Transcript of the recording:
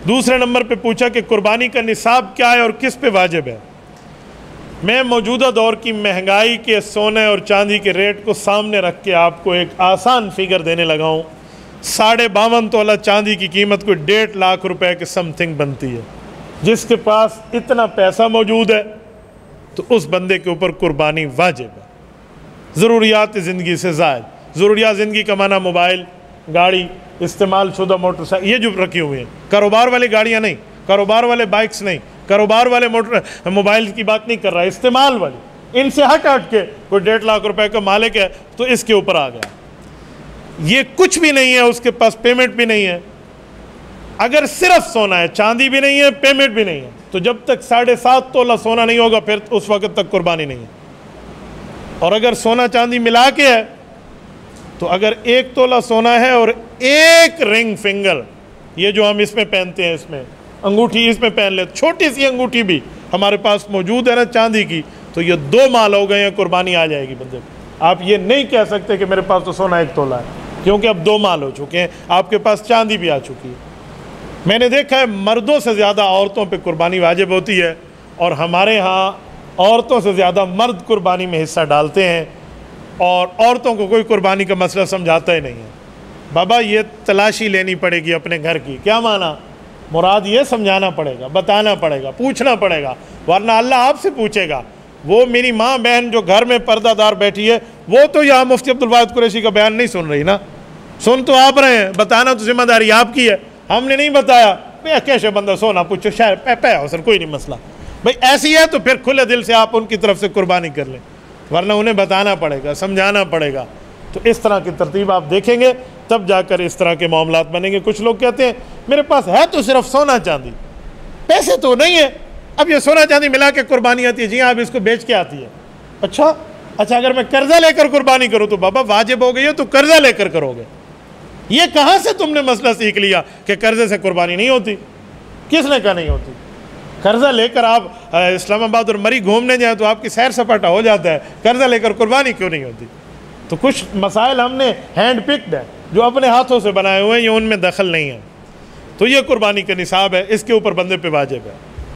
दूसरे नंबर पे पूछा कि कुर्बानी का निसाब क्या है और किस पे वाजिब है। मैं मौजूदा दौर की महंगाई के सोने और चांदी के रेट को सामने रख के आपको एक आसान फिगर देने लगा हूँ। 52.5 तोला चांदी की कीमत कोई 1.5 लाख रुपए के समथिंग बनती है। जिसके पास इतना पैसा मौजूद है तो उस बंदे के ऊपर कुर्बानी वाजिब है। ज़रूरियात ज़िंदगी से ज़ायद, ज़रूरियात ज़िंदगी का माना मोबाइल, गाड़ी, इस्तेमाल शुदा मोटरसाइकिल, ये जो रखी हुई हैं, कारोबार वाली गाड़ियाँ नहीं, कारोबार वाले बाइक्स नहीं, कारोबार वाले मोबाइल की बात नहीं कर रहा, इस्तेमाल वाली, इनसे हट के कोई 1.5 लाख रुपए का मालिक है तो इसके ऊपर आ गया। ये कुछ भी नहीं है, उसके पास पेमेंट भी नहीं है। अगर सिर्फ सोना है, चांदी भी नहीं है, पेमेंट भी नहीं है, तो जब तक 7.5 तोला सोना नहीं होगा फिर उस वक्त तक कुर्बानी नहीं है। और अगर सोना चांदी मिला के है तो अगर 1 तोला सोना है और 1 रिंग फिंगर, ये जो हम इसमें पहनते हैं, इसमें अंगूठी इसमें पहन लेते, छोटी सी अंगूठी भी हमारे पास मौजूद है ना चांदी की, तो ये 2 माल हो गए हैं, कुर्बानी आ जाएगी बंदे को। आप ये नहीं कह सकते कि मेरे पास तो सोना 1 तोला है, क्योंकि अब 2 माल हो चुके हैं, आपके पास चांदी भी आ चुकी है। मैंने देखा है मर्दों से ज़्यादा औरतों पे कुर्बानी वाजिब होती है, और हमारे यहाँ औरतों से ज़्यादा मर्द कुर्बानी में हिस्सा डालते हैं, और औरतों को कोई कुर्बानी का मसला समझाता ही नहीं है। बाबा ये तलाशी लेनी पड़ेगी अपने घर की, क्या माना, मुराद ये समझाना पड़ेगा, बताना पड़ेगा, पूछना पड़ेगा, वरना अल्लाह आपसे पूछेगा। वो मेरी माँ बहन जो घर में पर्दादार बैठी है, वो तो यहाँ मुफ्ती अब्दुल वाहिद कुरैशी का बयान नहीं सुन रही ना, सुन तो आप रहे हैं, बताना तो जिम्मेदारी आपकी है, हमने नहीं बताया। भैया कैसे बंदा सोना पूछो, शायद पे सर कोई नहीं मसला, भाई ऐसी है तो फिर खुले दिल से आप उनकी तरफ से कुर्बानी कर लें, वरना उन्हें बताना पड़ेगा, समझाना पड़ेगा। तो इस तरह की तरतीब आप देखेंगे तब जाकर इस तरह के मामलात बनेंगे। कुछ लोग कहते हैं मेरे पास है तो सिर्फ सोना चांदी, पैसे तो नहीं है, अब ये सोना चांदी मिला के कुर्बानी आती है। जी हाँ, अब इसको बेच के आती है। अच्छा, अगर मैं कर्जा लेकर कुर्बानी करूँ तो बाबा वाजिब हो गई है तो कर्जा लेकर करोगे। ये कहाँ से तुमने मसला सीख लिया कि कर्जे से कुर्बानी नहीं होती? किसने कहा नहीं होती? कर्जा लेकर आप इस्लामाबाद और मरी घूमने जाए तो आपकी सैर सपाटा हो जाता है, कर्जा लेकर कुर्बानी क्यों नहीं होती? तो कुछ मसाइल हमने हैंड पिक्ड है, जो अपने हाथों से बनाए हुए हैं, ये उनमें दखल नहीं है। तो ये कुर्बानी का निसाब है, इसके ऊपर बंदे पे वाजिब है।